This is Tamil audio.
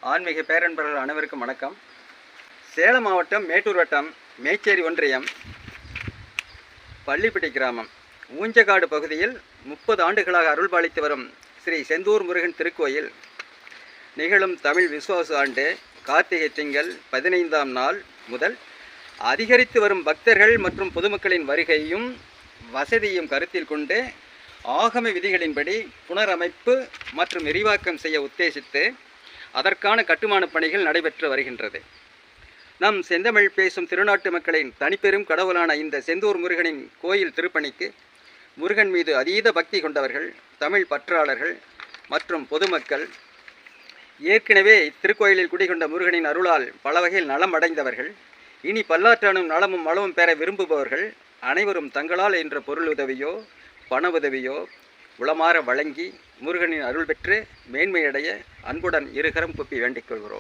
ஆன்மீக பேரன்பர்கள் அனைவருக்கும் வணக்கம். சேலம் மாவட்டம் மேட்டூர் வட்டம் மேச்சேரி ஒன்றியம் பள்ளிப்பட்டி கிராமம் ஊஞ்சக்காடு பகுதியில் 30 ஆண்டுகளாக அருள்பாலித்து வரும் ஸ்ரீ செந்தூர் முருகன் திருக்கோயில் நிகழும் தமிழ் விசுவாச ஆண்டு கார்த்திகை திங்கள் 15ஆம் நாள் முதல் அதிகரித்து வரும் பக்தர்கள் மற்றும் பொதுமக்களின் வருகையும் வசதியும் கருத்தில் கொண்டு ஆகம விதிகளின்படி புனரமைப்பு மற்றும் விரிவாக்கம் செய்ய உத்தேசித்து அதற்கான கட்டுமான பணிகள் நடைபெற்று வருகின்றது. நம் செந்தமிழ் பேசும் திருநாட்டு மக்களின் தனிப்பெரும் கடவுளான இந்த செந்தூர் முருகனின் கோயில் திருப்பணிக்கு முருகன் மீது அதீத பக்தி கொண்டவர்கள், தமிழ் பற்றாளர்கள் மற்றும் பொதுமக்கள், ஏற்கனவே இத்திருக்கோயிலில் குடிகொண்ட முருகனின் அருளால் பல வகையில் நலம் அடைந்தவர்கள், இனி பல்லாற்றானும் நலமும் வளமும் பெற விரும்புபவர்கள் அனைவரும் தங்களால் என்ற பொருளுதவியோ பண உதவியோ உளமாற வழங்கி முருகனின் அருள் பெற்று மேன்மையடைய அன்புடன் இருகரம் கூப்பி வேண்டிக் கொள்கிறோம்.